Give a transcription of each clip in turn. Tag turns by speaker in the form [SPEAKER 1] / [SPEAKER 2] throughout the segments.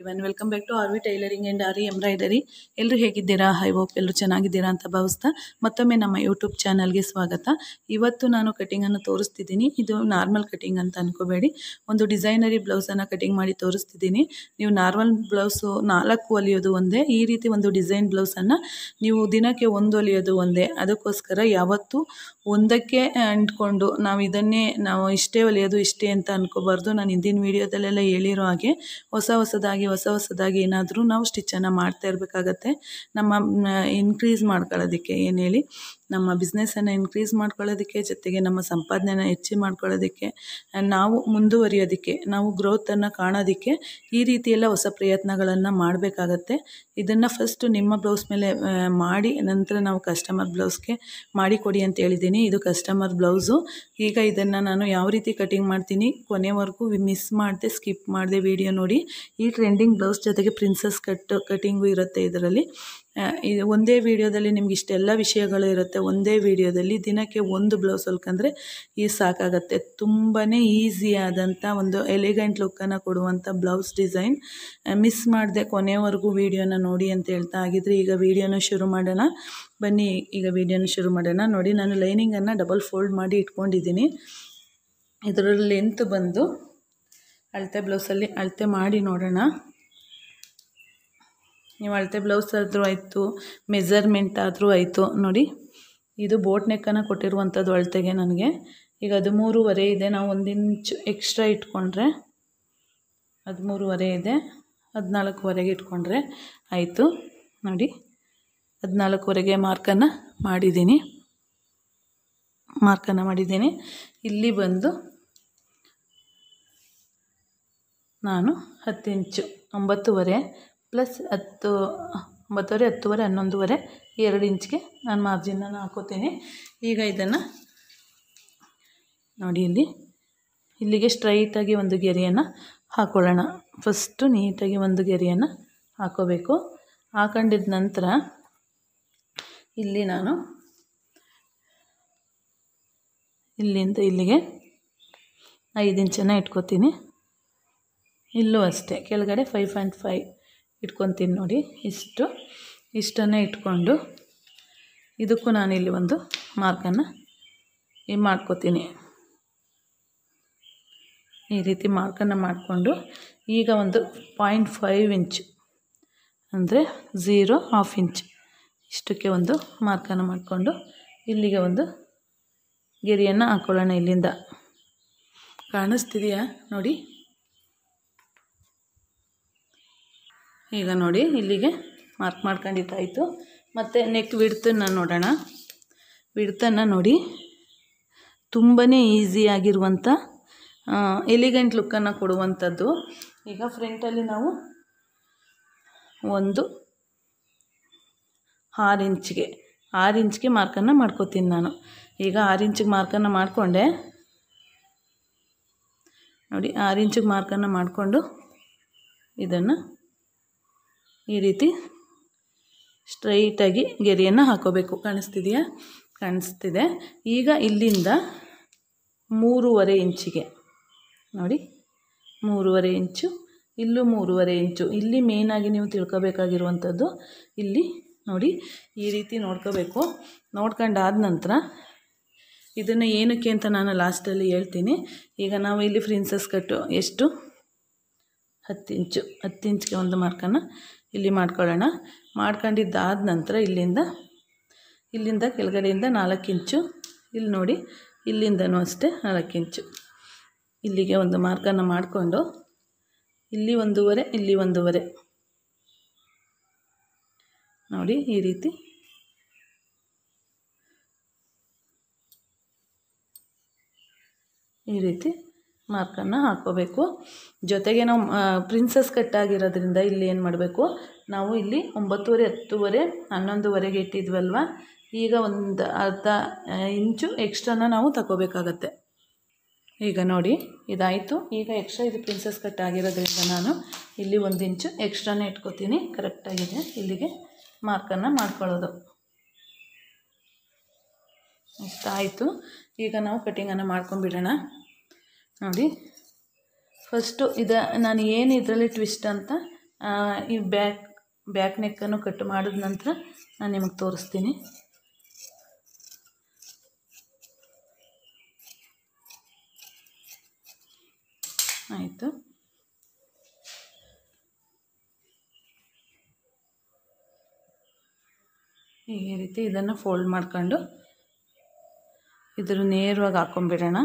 [SPEAKER 1] Everyone, welcome back to RV tailoring and RV embroidery. ಎಲ್ಲರೂ ಹೇಗಿದ್ದೀರಾ? I hope ಎಲ್ಲರೂ ಚೆನ್ನಾಗಿದ್ದೀರಾ ಅಂತ ಭಾವಿಸ್ತಾ ಮತ್ತೊಮ್ಮೆ ನಮ್ಮ ಯೂಟ್ಯೂಬ್ ಚಾನಲ್ಗೆ ಸ್ವಾಗತ. ಇವತ್ತು ನಾನು ಕಟಿಂಗನ್ನು ತೋರಿಸ್ತಿದ್ದೀನಿ. ಇದು ನಾರ್ಮಲ್ ಕಟಿಂಗ್ ಅಂತ ಅನ್ಕೋಬೇಡಿ, ಒಂದು ಡಿಸೈನರಿ ಬ್ಲೌಸನ್ನು ಕಟಿಂಗ್ ಮಾಡಿ ತೋರಿಸ್ತಿದ್ದೀನಿ. ನೀವು ನಾರ್ಮಲ್ ಬ್ಲೌಸು 4 ಹೊಲಿಯೋದು ಒಂದೇ, ಈ ರೀತಿ ಒಂದು ಡಿಸೈನ್ ಬ್ಲೌಸನ್ನು ನೀವು ದಿನಕ್ಕೆ 1 ಹೊಲಿಯೋದು ಒಂದೇ. ಅದಕ್ಕೋಸ್ಕರ ಯಾವತ್ತೂ ಒಂದಕ್ಕೆ ಅಂಟ್ಕೊಂಡು ನಾವು ಇಷ್ಟೇ ಹೊಲಿಯೋದು ಇಷ್ಟೇ ಅಂತ ಅನ್ಕೋಬಾರ್ದು. ನಾನು ಹಿಂದಿನ ವೀಡಿಯೋದಲ್ಲೆಲ್ಲ ಹೇಳಿರೋ ಹಾಗೆ ಹೊಸದಾಗಿ ಏನಾದರೂ ನಾವು ಸ್ಟಿಚ್ಚನ್ನು ಮಾಡ್ತಾ ಇರಬೇಕಾಗತ್ತೆ. ನಮ್ಮ ಇನ್ಕ್ರೀಸ್ ಮಾಡ್ಕೊಳ್ಳೋದಕ್ಕೆ ಏನು ಹೇಳಿ, ನಮ್ಮ ಬಿಸ್ನೆಸ್ಸನ್ನು ಇನ್ಕ್ರೀಸ್ ಮಾಡ್ಕೊಳ್ಳೋದಕ್ಕೆ, ಜೊತೆಗೆ ನಮ್ಮ ಸಂಪಾದನೆನ ಹೆಚ್ಚು ಮಾಡ್ಕೊಳ್ಳೋದಕ್ಕೆ, ನಾವು ಮುಂದುವರಿಯೋದಕ್ಕೆ, ನಾವು ಗ್ರೋತನ್ನು ಕಾಣೋದಕ್ಕೆ ಈ ರೀತಿಯೆಲ್ಲ ಹೊಸ ಪ್ರಯತ್ನಗಳನ್ನು ಮಾಡಬೇಕಾಗತ್ತೆ. ಇದನ್ನು ಫಸ್ಟು ನಿಮ್ಮ ಬ್ಲೌಸ್ ಮೇಲೆ ಮಾಡಿ ನಂತರ ನಾವು ಕಸ್ಟಮರ್ ಬ್ಲೌಸ್ಗೆ ಮಾಡಿಕೊಡಿ ಅಂತ ಹೇಳಿದ್ದೀನಿ. ಇದು ಕಸ್ಟಮರ್ ಬ್ಲೌಸು. ಈಗ ಇದನ್ನು ನಾನು ಯಾವ ರೀತಿ ಕಟಿಂಗ್ ಮಾಡ್ತೀನಿ, ಕೊನೆವರೆಗೂ ಮಿಸ್ ಮಾಡದೆ ಸ್ಕಿಪ್ ಮಾಡದೆ ವಿಡಿಯೋ ನೋಡಿ. ಈ ಟ್ರೆಂಡಿಂಗ್ ಬ್ಲೌಸ್ ಜೊತೆಗೆ ಪ್ರಿನ್ಸಸ್ ಕಟಿಂಗು ಇರುತ್ತೆ ಇದರಲ್ಲಿ. ಇದು ಒಂದೇ ವಿಡಿಯೋದಲ್ಲಿ ನಿಮ್ಗೆ ಇಷ್ಟೆಲ್ಲ ವಿಷಯಗಳು ಇರುತ್ತೆ. ಒಂದೇ ವಿಡಿಯೋದಲ್ಲಿ ದಿನಕ್ಕೆ 1 ಬ್ಲೌಸ್ ಹೊಲ್ಕೊಂಡ್ರೆ ಈ ಸಾಕಾಗತ್ತೆ. ತುಂಬಾ ಈಸಿಯಾದಂಥ ಒಂದು ಎಲಿಗೆಂಟ್ ಲುಕ್ಕನ್ನು ಕೊಡುವಂಥ ಬ್ಲೌಸ್ ಡಿಸೈನ್. ಮಿಸ್ ಮಾಡದೆ ಕೊನೆವರೆಗೂ ವಿಡಿಯೋನ ನೋಡಿ ಅಂತ ಹೇಳ್ತಾ. ಆಗಿದ್ರೆ ಈಗ ವಿಡಿಯೋನ ಶುರು ಮಾಡೋಣ ಬನ್ನಿ. ನೋಡಿ, ನಾನು ಲೈನಿಂಗನ್ನು ಡಬಲ್ ಫೋಲ್ಡ್ ಮಾಡಿ ಇಟ್ಕೊಂಡಿದ್ದೀನಿ. ಇದರಲ್ಲಿ ಲೆಂತ್ ಬಂದು ಅಳತೆ ಬ್ಲೌಸಲ್ಲಿ ಅಳತೆ ಮಾಡಿ ನೋಡೋಣ. ನೀವು ಅಳತೆ ಬ್ಲೌಸ್ ಆದರೂ ಆಯಿತು, ಮೆಜರ್ಮೆಂಟ್ ಆದರೂ ಆಯಿತು. ನೋಡಿ, ಇದು ಬೋಟ್ ನೆಕ್ಕನ್ನು ಕೊಟ್ಟಿರುವಂಥದ್ದು ಅಳತೆಗೆ ನನಗೆ. ಈಗ 13.5 ಇದೆ. ನಾವು 1 ಇಂಚ್ ಎಕ್ಸ್ಟ್ರಾ ಇಟ್ಕೊಂಡ್ರೆ 13.5 ಇದೆ. 14ವರೆಗೆ ಇಟ್ಕೊಂಡ್ರೆ ಆಯಿತು. ನೋಡಿ, 14ವರೆಗೆ ಮಾರ್ಕನ್ನು ಮಾಡಿದ್ದೀನಿ. ಇಲ್ಲಿ ಬಂದು ನಾನು 10 ಇಂಚು 9.5 ಪ್ಲಸ್ 10 9.5 10.5 11.5 2 ಇಂಚ್ಗೆ ನಾನು ಮಾರ್ಜಿನನ್ನು ಹಾಕೋತೀನಿ. ಈಗ ಇದನ್ನು ನೋಡಿ, ಇಲ್ಲಿಗೆ ಸ್ಟ್ರೈಟಾಗಿ ಒಂದು ಗೆರೆಯನ್ನು ಹಾಕ್ಕೊಳ್ಳೋಣ. ಫಸ್ಟು ನೀಟಾಗಿ ಒಂದು ಗೆರೆಯನ್ನು ಹಾಕೋಬೇಕು. ಹಾಕೊಂಡಿದ ನಂತರ ಇಲ್ಲಿ ನಾನು ಇಲ್ಲಿಂದ ಇಲ್ಲಿಗೆ 5 ಇಂಚನ್ನು ಇಟ್ಕೋತೀನಿ. ಇಲ್ಲೂ ಅಷ್ಟೇ ಕೆಳಗಡೆ 5.5 ಇಟ್ಕೊತೀನಿ. ನೋಡಿ, ಇಷ್ಟನ್ನು ಇಟ್ಕೊಂಡು ಇದಕ್ಕೂ ನಾನಿಲ್ಲಿ ಒಂದು ಮಾರ್ಕನ್ನು ಮಾಡ್ಕೋತೀನಿ. ಈ ರೀತಿ ಮಾರ್ಕನ್ನು ಮಾಡಿಕೊಂಡು ಈಗ ಒಂದು 0.5 ಇಂಚ್ ಅಂದರೆ 0.5 ಇಂಚ್ ಇಷ್ಟಕ್ಕೆ ಒಂದು ಮಾರ್ಕನ್ನು ಮಾಡಿಕೊಂಡು ಇಲ್ಲಿಗೆ ಒಂದು ಗೆರೆಯನ್ನು ಹಾಕ್ಕೊಳ್ಳೋಣ. ಇಲ್ಲಿಂದ ಕಾಣಿಸ್ತಿದೆಯಾ? ನೋಡಿ, ಈಗ ನೋಡಿ ಇಲ್ಲಿಗೆ ಮಾರ್ಕ್ ಮಾಡ್ಕೊಂಡಿದ್ದಾಯಿತು. ಮತ್ತು ನೆಕ್ ವಿಡ್ತನ್ನು ನೋಡೋಣ. ವಿಡ್ತನ್ನು ನೋಡಿ, ತುಂಬಾ ಈಸಿಯಾಗಿರುವಂಥ ಎಲಿಗೆಂಟ್ ಲುಕ್ಕನ್ನು ಕೊಡುವಂಥದ್ದು. ಈಗ ಫ್ರಂಟಲ್ಲಿ ನಾವು ಒಂದು 6 ಇಂಚ್ಗೆ ಮಾರ್ಕನ್ನು ಮಾಡ್ಕೋತೀನಿ ನಾನು. ಈಗ 6 ಇಂಚಿಗೆ ಮಾರ್ಕನ್ನು ಮಾಡಿಕೊಂಡೆ. ನೋಡಿ, 6 ಇಂಚಿಗೆ ಮಾರ್ಕನ್ನು ಮಾಡಿಕೊಂಡು ಇದನ್ನು ಈ ರೀತಿ ಸ್ಟ್ರೈಟಾಗಿ ಗೆರೆಯನ್ನು ಹಾಕೋಬೇಕು. ಕಾಣಿಸ್ತಿದೆಯಾ? ಕಾಣಿಸ್ತಿದೆ. ಈಗ ಇಲ್ಲಿಂದ 3.5 ಇಂಚಿಗೆ ನೋಡಿ, 3.5 ಇಂಚು, ಇಲ್ಲೂ 3.5 ಇಂಚು. ಇಲ್ಲಿ ಮೇಯ್ನಾಗಿ ನೀವು ತಿಳ್ಕೊಬೇಕಾಗಿರುವಂಥದ್ದು ಇಲ್ಲಿ ನೋಡಿ, ಈ ರೀತಿ ನೋಡ್ಕೋಬೇಕು. ನೋಡ್ಕೊಂಡಾದ ನಂತರ ಇದನ್ನು ಏನಕ್ಕೆ ಅಂತ ನಾನು ಲಾಸ್ಟಲ್ಲಿ ಹೇಳ್ತೀನಿ. ಈಗ ನಾವು ಇಲ್ಲಿ ಪ್ರಿನ್ಸಸ್ ಕಟ್ಟು ಎಷ್ಟು 10 ಇಂಚ್ಗೆ ಒಂದು ಮಾರ್ಕನ್ನು ಇಲ್ಲಿ ಮಾಡ್ಕೊಳ್ಳೋಣ. ಮಾಡ್ಕೊಂಡಿದ್ದಾದ ನಂತರ ಇಲ್ಲಿಂದ ಕೆಳಗಡೆಯಿಂದ 4 ಇಂಚು, ಇಲ್ಲಿ ನೋಡಿ ಇಲ್ಲಿಂದನೂ ಅಷ್ಟೇ 4 ಇಂಚು ಇಲ್ಲಿಗೆ ಒಂದು ಮಾರ್ಕನ್ನು ಮಾಡಿಕೊಂಡು ಇಲ್ಲಿ 1.5 ಇಲ್ಲಿ 1.5 ನೋಡಿ, ಈ ರೀತಿ ಮಾರ್ಕನ್ನು ಹಾಕ್ಕೋಬೇಕು. ಜೊತೆಗೆ ನಾವು ಪ್ರಿನ್ಸಸ್ ಕಟ್ಟಾಗಿರೋದ್ರಿಂದ ಇಲ್ಲಿ ಏನು ಮಾಡಬೇಕು, ನಾವು ಇಲ್ಲಿ 9.5 10.5 11ವರೆಗೆ ಇಟ್ಟಿದ್ವಲ್ವ, ಈಗ ಒಂದು ಅರ್ಧ ಇಂಚು ಎಕ್ಸ್ಟ್ರಾನ ನಾವು ತಗೋಬೇಕಾಗತ್ತೆ. ಈಗ ನೋಡಿ, ಇದಾಯಿತು. ಈಗ ಎಕ್ಸ್ಟ್ರಾ ಇದು ಪ್ರಿನ್ಸಸ್ ಕಟ್ಟಾಗಿರೋದ್ರಿಂದ ನಾನು ಇಲ್ಲಿ 1 ಇಂಚು ಎಕ್ಸ್ಟ್ರಾನೇ ಇಟ್ಕೋತೀನಿ. ಕರೆಕ್ಟಾಗಿದೆ. ಇಲ್ಲಿಗೆ ಮಾರ್ಕನ್ನು ಮಾಡ್ಕೊಳ್ಳೋದು ಇಷ್ಟ ಆಯಿತು. ಈಗ ನಾವು ಕಟಿಂಗನ್ನು ಮಾಡ್ಕೊಂಡ್ಬಿಡೋಣ. ನೋಡಿ, ಫಸ್ಟು ನಾನು ಏನು ಇದರಲ್ಲಿ ಟ್ವಿಸ್ಟ್ ಅಂತ ಈ ಬ್ಯಾಕ್ ನೆಕ್ಕನ್ನು ಕಟ್ ಮಾಡಿದ ನಂತರ ನಾನು ನಿಮಗೆ ತೋರಿಸ್ತೀನಿ. ಆಯಿತು. ಈ ರೀತಿ ಇದನ್ನು ಫೋಲ್ಡ್ ಮಾಡ್ಕೊಂಡು ಇದ್ರ ನೇರವಾಗಿ ಹಾಕ್ಕೊಂಬಿಡೋಣ.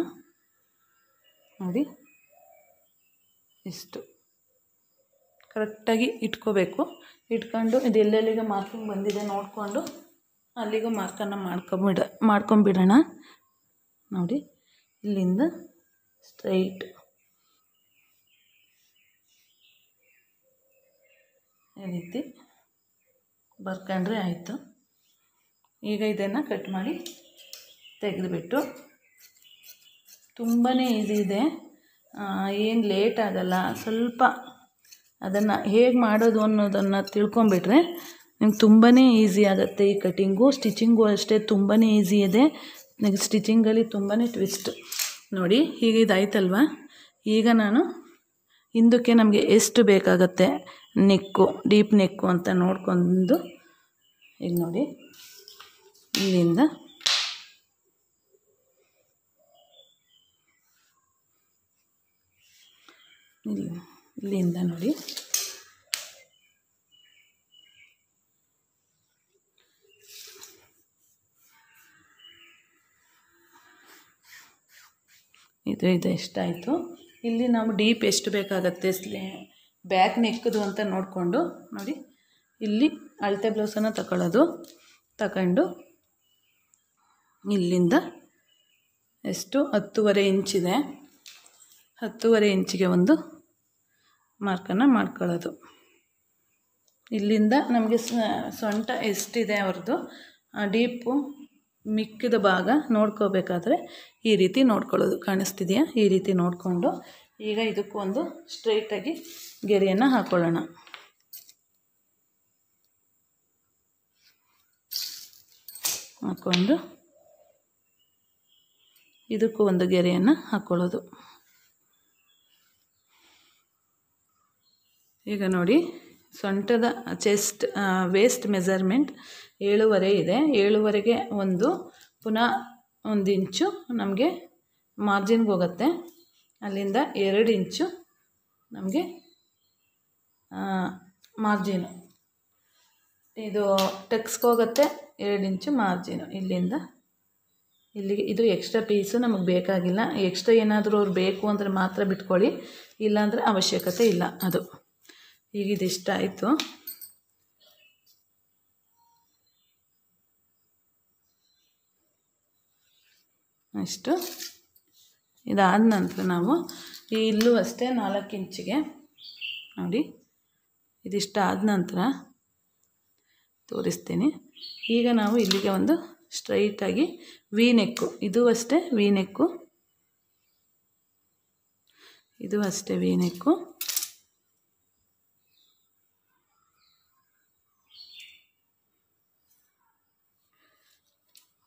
[SPEAKER 1] ನೋಡಿ, ಇಷ್ಟು ಕರೆಕ್ಟಾಗಿ ಇಟ್ಕೋಬೇಕು. ಇಟ್ಕೊಂಡು ಇದು ಎಲ್ಲೆಲ್ಲಿಗೆ ಮಾರ್ಕಿಂಗ್ ಬಂದಿದೆ ನೋಡಿಕೊಂಡು ಅಲ್ಲಿಗೂ ಮಾರ್ಕನ್ನು ಮಾಡ್ಕೊಂಬಿಡೋಣ. ನೋಡಿ, ಇಲ್ಲಿಂದ ಸ್ಟ್ರೈಟ್ ಈ ರೀತಿ ಬರ್ಕೊಂಡ್ರೆ ಆಯಿತು. ಈಗ ಇದನ್ನು ಕಟ್ ಮಾಡಿ ತೆಗೆದುಬಿಟ್ಟು, ತುಂಬಾ ಈಸಿ ಇದೆ, ಏನು ಲೇಟ್ ಆಗಲ್ಲ. ಸ್ವಲ್ಪ ಅದನ್ನು ಹೇಗೆ ಮಾಡೋದು ಅನ್ನೋದನ್ನು ತಿಳ್ಕೊಂಬಿಟ್ರೆ ನಿಮ್ಗೆ ತುಂಬಾ ಈಸಿ ಆಗುತ್ತೆ ಈ ಕಟ್ಟಿಂಗು. ಸ್ಟಿಚಿಂಗು ಅಷ್ಟೇ ತುಂಬಾ ಈಸಿ ಇದೆ. ಸ್ಟಿಚಿಂಗಲ್ಲಿ ತುಂಬಾ ಟ್ವಿಸ್ಟ್. ನೋಡಿ, ಹೀಗೆ ಇದಾಯ್ತಲ್ವ. ಈಗ ನಾನು ಹಿಂದಕ್ಕೆ ನಮಗೆ ಎಷ್ಟು ಬೇಕಾಗತ್ತೆ ನೆಕ್ಕು, ಡೀಪ್ ನೆಕ್ಕು ಅಂತ ನೋಡ್ಕೊಂಡು, ಈಗ ನೋಡಿ ಇಲ್ಲಿಂದ ಇಲ್ಲಿಂದ ನೋಡಿ ಇದು ಎಷ್ಟಾಯಿತು. ಇಲ್ಲಿ ನಾವು ಡೀಪ್ ಎಷ್ಟು ಬೇಕಾಗತ್ತೆ ಬ್ಯಾಕ್ ನೆಕ್ಕದು ಅಂತ ನೋಡಿಕೊಂಡು ನೋಡಿ, ಇಲ್ಲಿ ಅಳತೆ ಬ್ಲೌಸನ್ನು ತಗೊಂಡು ಇಲ್ಲಿಂದ ಎಷ್ಟು 10.5 ಇಂಚಿದೆ, 10.5 ಇಂಚಿಗೆ ಒಂದು ಮಾರ್ಕನ್ನು ಮಾಡ್ಕೊಳ್ಳೋದು. ಇಲ್ಲಿಂದ ನಮಗೆ ಸೊಂಟ ಎಷ್ಟಿದೆ ಅವ್ರದ್ದು ಡೀಪು ಮಿಕ್ಕಿದ ಭಾಗ ನೋಡ್ಕೋಬೇಕಾದ್ರೆ ಈ ರೀತಿ ನೋಡ್ಕೊಳ್ಳೋದು. ಕಾಣಿಸ್ತಿದೆಯಾ? ಈ ರೀತಿ ನೋಡಿಕೊಂಡು ಈಗ ಇದಕ್ಕೊಂದು ಸ್ಟ್ರೈಟಾಗಿ ಗೆರೆಯನ್ನು ಹಾಕ್ಕೊಳ್ಳೋಣ. ಹಾಕ್ಕೊಂಡು ಇದಕ್ಕೂ ಒಂದು ಗೆರೆಯನ್ನು ಹಾಕ್ಕೊಳ್ಳೋದು. ಈಗ ನೋಡಿ, ಸೊಂಟದ ವೇಸ್ಟ್ ಮೆಜರ್ಮೆಂಟ್ 7.5 ಇದೆ. 7.5ಗೆ ಪುನಃ 1 ಇಂಚು ನಮಗೆ ಮಾರ್ಜಿನ್ಗೆ ಹೋಗುತ್ತೆ. ಅಲ್ಲಿಂದ 2 ಇಂಚು ನಮಗೆ ಮಾರ್ಜಿನು, ಇದು ಟಕ್ಸ್ಗೆ ಹೋಗುತ್ತೆ. 2 ಇಂಚು ಮಾರ್ಜಿನು ಇಲ್ಲಿಂದ ಇಲ್ಲಿಗೆ. ಇದು ಎಕ್ಸ್ಟ್ರಾ ಪೀಸು ನಮಗೆ ಬೇಕಾಗಿಲ್ಲ. ಎಕ್ಸ್ಟ್ರಾ ಏನಾದರೂ ಅವ್ರು ಬೇಕು ಅಂದರೆ ಮಾತ್ರ ಬಿಟ್ಕೊಳ್ಳಿ, ಇಲ್ಲಾಂದರೆ ಅವಶ್ಯಕತೆ ಇಲ್ಲ ಅದು. ಈಗ ಇದಿಷ್ಟ ಆಯಿತು. ಅಷ್ಟು ಇದಾದ ನಂತರ ನಾವು ಇಲ್ಲೂ ಅಷ್ಟೇ 4 ಇಂಚಿಗೆ ನೋಡಿ, ಇದಿಷ್ಟ ಆದ ನಂತರ ತೋರಿಸ್ತೀನಿ. ಈಗ ನಾವು ಇಲ್ಲಿಗೆ ಒಂದು ಸ್ಟ್ರೈಟಾಗಿ ವಿ ನೆಕ್ಕು, ಇದು ಅಷ್ಟೇ ವಿ ನೆಕ್ಕು, ಇದು ಅಷ್ಟೇ ವಿ ನೆಕ್ಕು.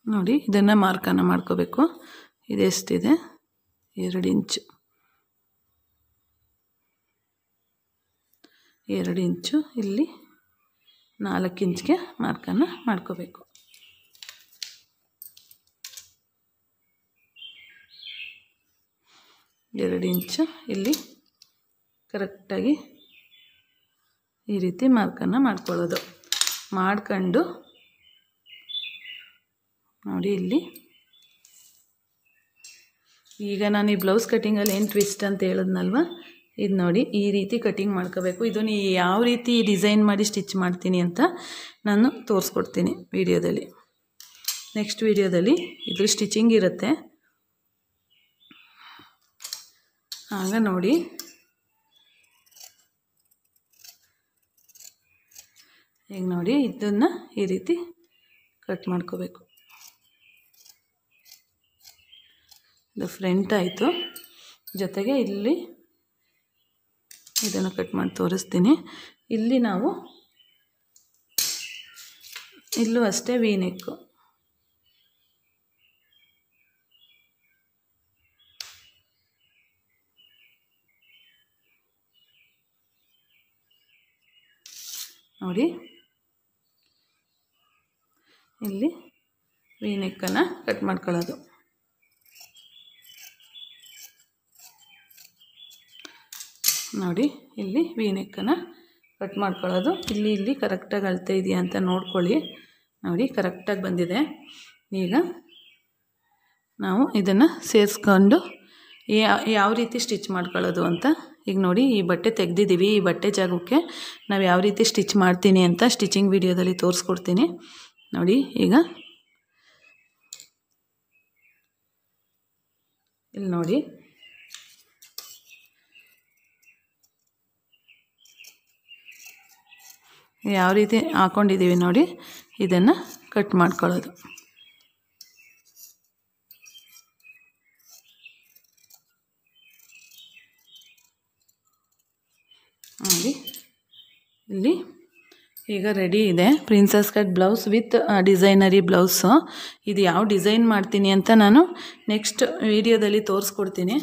[SPEAKER 1] ನೋಡಿ, ಇದನ್ನು ಮಾರ್ಕನ್ನು ಮಾಡ್ಕೋಬೇಕು. ಇದೆಷ್ಟಿದೆ? 2 ಇಂಚು, 2 ಇಂಚು. ಇಲ್ಲಿ 4 ಇಂಚ್ಗೆ ಮಾರ್ಕನ್ನು ಮಾಡ್ಕೋಬೇಕು. ಎರಡು ಇಂಚು ಇಲ್ಲಿ ಕರೆಕ್ಟಾಗಿ ಈ ರೀತಿ ಮಾರ್ಕನ್ನು ಮಾಡ್ಕೊಳ್ಳೋದು. ಮಾಡ್ಕೊಂಡು ನೋಡಿ, ಇಲ್ಲಿ ಈಗ ನಾನು ಈ ಬ್ಲೌಸ್ ಕಟ್ಟಿಂಗಲ್ಲಿ ಏನು ಟ್ವಿಸ್ಟ್ ಅಂತ ಹೇಳಿದ್ನಲ್ವ, ಇದು ನೋಡಿ ಈ ರೀತಿ ಕಟ್ಟಿಂಗ್ ಮಾಡ್ಕೋಬೇಕು. ಇದನ್ನು ಯಾವ ರೀತಿ ಡಿಸೈನ್ ಮಾಡಿ ಸ್ಟಿಚ್ ಮಾಡ್ತೀನಿ ಅಂತ ನಾನು ತೋರಿಸ್ಕೊಡ್ತೀನಿ ವಿಡಿಯೋದಲ್ಲಿ. ನೆಕ್ಸ್ಟ್ ವಿಡಿಯೋದಲ್ಲಿ ಇದು ಸ್ಟಿಚಿಂಗ್ ಇರುತ್ತೆ, ಆಗ ನೋಡಿ. ಈಗ ನೋಡಿ, ಇದನ್ನು ಈ ರೀತಿ ಕಟ್ ಮಾಡ್ಕೋಬೇಕು. ಇದು ಫ್ರಂಟ್ ಆಯಿತು. ಜೊತೆಗೆ ಇಲ್ಲಿ ಇದನ್ನು ಕಟ್ ಮಾಡಿ ತೋರಿಸ್ತೀನಿ. ಇಲ್ಲಿ ನಾವು ಇಲ್ಲೂ ಅಷ್ಟೇ ವಿ ನೆಕ್ಕು, ನೋಡಿ ಇಲ್ಲಿ ವಿ ನೆಕ್ಕನ್ನು ಕಟ್ ಮಾಡ್ಕೊಳ್ಳೋದು. ನೋಡಿ ಇಲ್ಲಿ ವಿ ನೆಕ್ಕನ್ನು ಕಟ್ ಮಾಡ್ಕೊಳ್ಳೋದು. ಇಲ್ಲಿ ಕರೆಕ್ಟಾಗಿ ಅಳತೆ ಇದೆಯಾ ಅಂತ ನೋಡ್ಕೊಳ್ಳಿ. ನೋಡಿ ಕರೆಕ್ಟಾಗಿ ಬಂದಿದೆ. ಈಗ ನಾವು ಇದನ್ನು ಸೇರಿಸ್ಕೊಂಡು ಯಾವ ರೀತಿ ಸ್ಟಿಚ್ ಮಾಡ್ಕೊಳ್ಳೋದು ಅಂತ ಈಗ ನೋಡಿ, ಈ ಬಟ್ಟೆ ತೆಗೆದಿದ್ದೀವಿ. ಈ ಬಟ್ಟೆ ಜಾಗಕ್ಕೆ ನಾವು ಯಾವ ರೀತಿ ಸ್ಟಿಚ್ ಮಾಡ್ತೀನಿ ಅಂತ ಸ್ಟಿಚಿಂಗ್ ವಿಡಿಯೋದಲ್ಲಿ ತೋರಿಸ್ಕೊಡ್ತೀನಿ ನೋಡಿ. ಈಗ ಇಲ್ಲಿ ನೋಡಿ ಯಾವ ರೀತಿ ಹಾಕ್ಕೊಂಡಿದ್ದೀವಿ ನೋಡಿ, ಇದನ್ನು ಕಟ್ ಮಾಡ್ಕೊಳ್ಳೋದು. ನೋಡಿ ಇಲ್ಲಿ ಈಗ ರೆಡಿ ಇದೆ ಪ್ರಿನ್ಸಸ್ ಕಟ್ ಬ್ಲೌಸ್ ವಿತ್ ಡಿಸೈನರಿ ಬ್ಲೌಸು. ಇದು ಯಾವ ಡಿಸೈನ್ ಮಾಡ್ತೀನಿ ಅಂತ ನಾನು ನೆಕ್ಸ್ಟ್ ವಿಡಿಯೋದಲ್ಲಿ ತೋರಿಸ್ಕೊಡ್ತೀನಿ.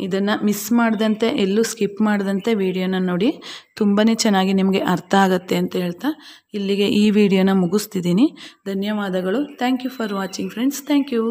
[SPEAKER 1] ಇದನ್ನು ಮಿಸ್ ಮಾಡ್ದಂತೆ, ಎಲ್ಲೂ ಸ್ಕಿಪ್ ಮಾಡ್ದಂತೆ ವಿಡಿಯೋನ ನೋಡಿ. ತುಂಬಾ ಚೆನ್ನಾಗಿ ನಿಮಗೆ ಅರ್ಥ ಆಗುತ್ತೆ ಅಂತ ಹೇಳ್ತಾ ಇಲ್ಲಿಗೆ ಈ ವಿಡಿಯೋನ ಮುಗಿಸ್ತಿದ್ದೀನಿ. ಧನ್ಯವಾದಗಳು. Thank you for watching friends. Thank you.